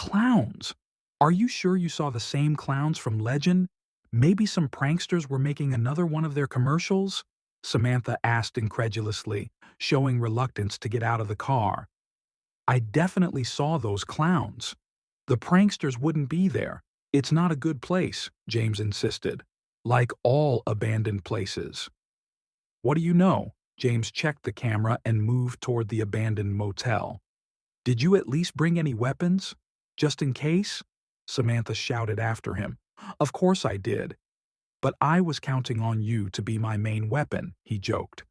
Clowns! Are you sure you saw the same clowns from Legend? Maybe some pranksters were making another one of their commercials? Samantha asked incredulously, showing reluctance to get out of the car. I definitely saw those clowns. The pranksters wouldn't be there. It's not a good place, James insisted. Like all abandoned places. What do you know? James checked the camera and moved toward the abandoned motel. Did you at least bring any weapons? Just in case? Samantha shouted after him. Of course I did. But I was counting on you to be my main weapon, he joked.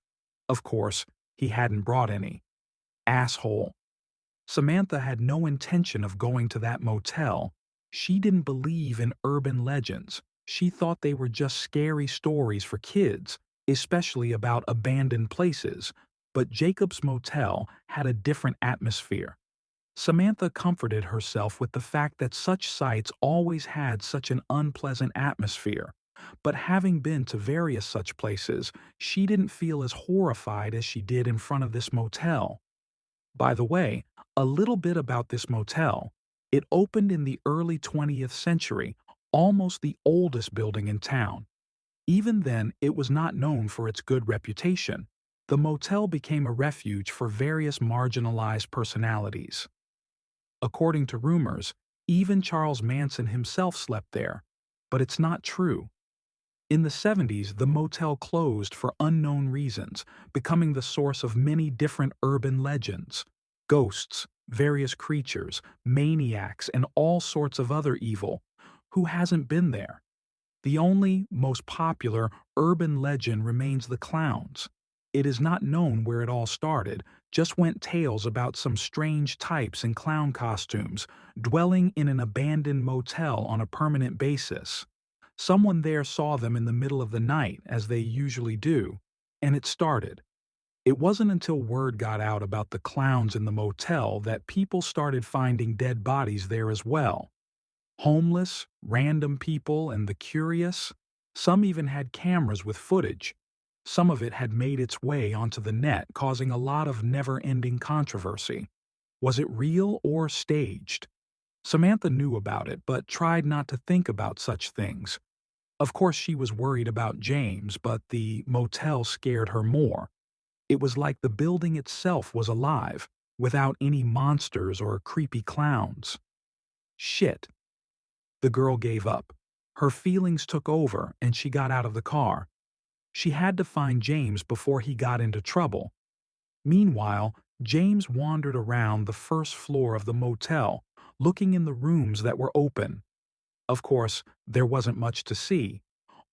Of course, he hadn't brought any. Asshole. Samantha had no intention of going to that motel. She didn't believe in urban legends. She thought they were just scary stories for kids, especially about abandoned places. But Jacob's motel had a different atmosphere. Samantha comforted herself with the fact that such sites always had such an unpleasant atmosphere. But having been to various such places, she didn't feel as horrified as she did in front of this motel. By the way, a little bit about this motel. It opened in the early 20th century, almost the oldest building in town. Even then, it was not known for its good reputation. The motel became a refuge for various marginalized personalities. According to rumors, even Charles Manson himself slept there. But it's not true. In the 70s, the motel closed for unknown reasons, becoming the source of many different urban legends. Ghosts, various creatures, maniacs, and all sorts of other evil. Who hasn't been there? The only, most popular, urban legend remains the clowns. It is not known where it all started, just went tales about some strange types in clown costumes, dwelling in an abandoned motel on a permanent basis. Someone there saw them in the middle of the night, as they usually do, and it started. It wasn't until word got out about the clowns in the motel that people started finding dead bodies there as well. Homeless, random people, and the curious. Some even had cameras with footage. Some of it had made its way onto the net, causing a lot of never-ending controversy. Was it real or staged? Samantha knew about it, but tried not to think about such things. Of course, she was worried about James, but the motel scared her more. It was like the building itself was alive, without any monsters or creepy clowns. Shit. The girl gave up. Her feelings took over, and she got out of the car. She had to find James before he got into trouble. Meanwhile, James wandered around the first floor of the motel, looking in the rooms that were open. Of course, there wasn't much to see.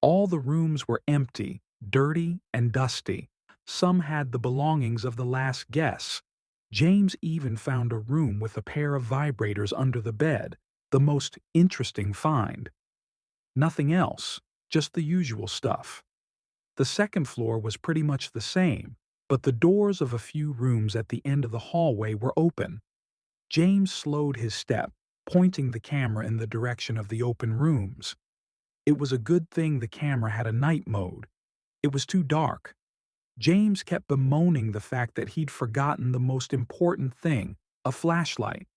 All the rooms were empty, dirty, and dusty. Some had the belongings of the last guests. James even found a room with a pair of vibrators under the bed, the most interesting find. Nothing else, just the usual stuff. The second floor was pretty much the same, but the doors of a few rooms at the end of the hallway were open. James slowed his step, pointing the camera in the direction of the open rooms. It was a good thing the camera had a night mode. It was too dark. James kept bemoaning the fact that he'd forgotten the most important thing, a flashlight.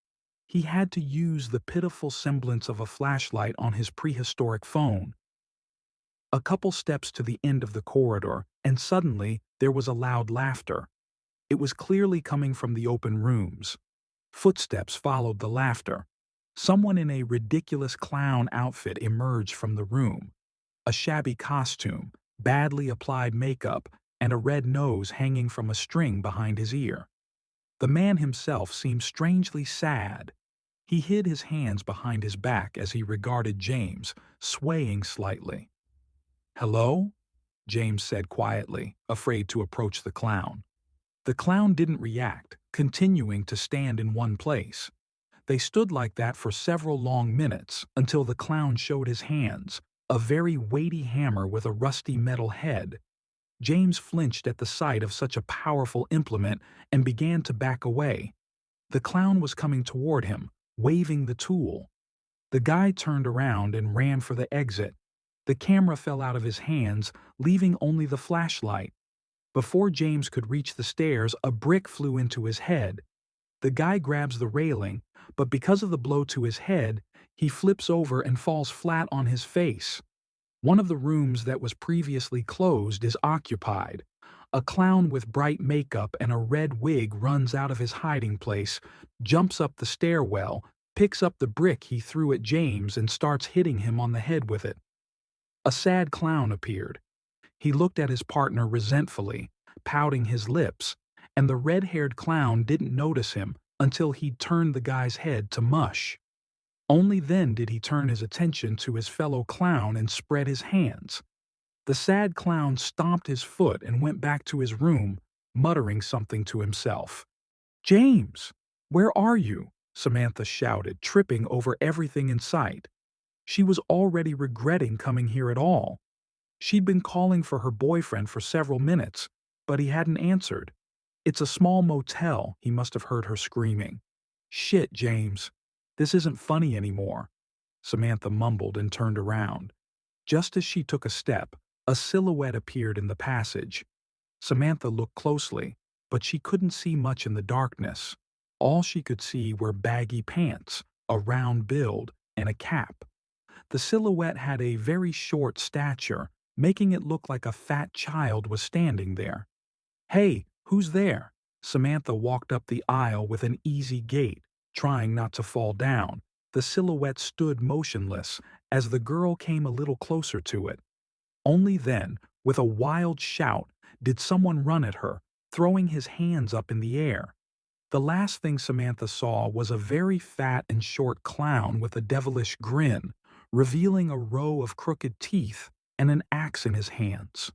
He had to use the pitiful semblance of a flashlight on his prehistoric phone. A couple steps to the end of the corridor, and suddenly there was a loud laughter. It was clearly coming from the open rooms. Footsteps followed the laughter. Someone in a ridiculous clown outfit emerged from the room. A shabby costume, badly applied makeup, and a red nose hanging from a string behind his ear. The man himself seemed strangely sad. He hid his hands behind his back as he regarded James, swaying slightly. "Hello?" James said quietly, afraid to approach the clown. The clown didn't react, continuing to stand in one place. They stood like that for several long minutes until the clown showed his hands, a very weighty hammer with a rusty metal head. James flinched at the sight of such a powerful implement and began to back away. The clown was coming toward him, waving the tool. The guy turned around and ran for the exit. The camera fell out of his hands, leaving only the flashlight. Before James could reach the stairs, a brick flew into his head. The guy grabs the railing, but because of the blow to his head, he flips over and falls flat on his face. One of the rooms that was previously closed is occupied. A clown with bright makeup and a red wig runs out of his hiding place, jumps up the stairwell, picks up the brick he threw at James and starts hitting him on the head with it. A sad clown appeared. He looked at his partner resentfully, pouting his lips, and the red-haired clown didn't notice him until he'd turned the guy's head to mush. Only then did he turn his attention to his fellow clown and spread his hands. The sad clown stomped his foot and went back to his room, muttering something to himself. "James, where are you?" Samantha shouted, tripping over everything in sight. She was already regretting coming here at all. She'd been calling for her boyfriend for several minutes, but he hadn't answered. "It's a small motel," he must have heard her screaming. "Shit, James. This isn't funny anymore." Samantha mumbled and turned around. Just as she took a step, a silhouette appeared in the passage. Samantha looked closely, but she couldn't see much in the darkness. All she could see were baggy pants, a round build, and a cap. The silhouette had a very short stature, making it look like a fat child was standing there. "Hey, who's there?" Samantha walked up the aisle with an easy gait, trying not to fall down. The silhouette stood motionless as the girl came a little closer to it. Only then, with a wild shout, did someone run at her, throwing his hands up in the air. The last thing Samantha saw was a very fat and short clown with a devilish grin, revealing a row of crooked teeth and an axe in his hands.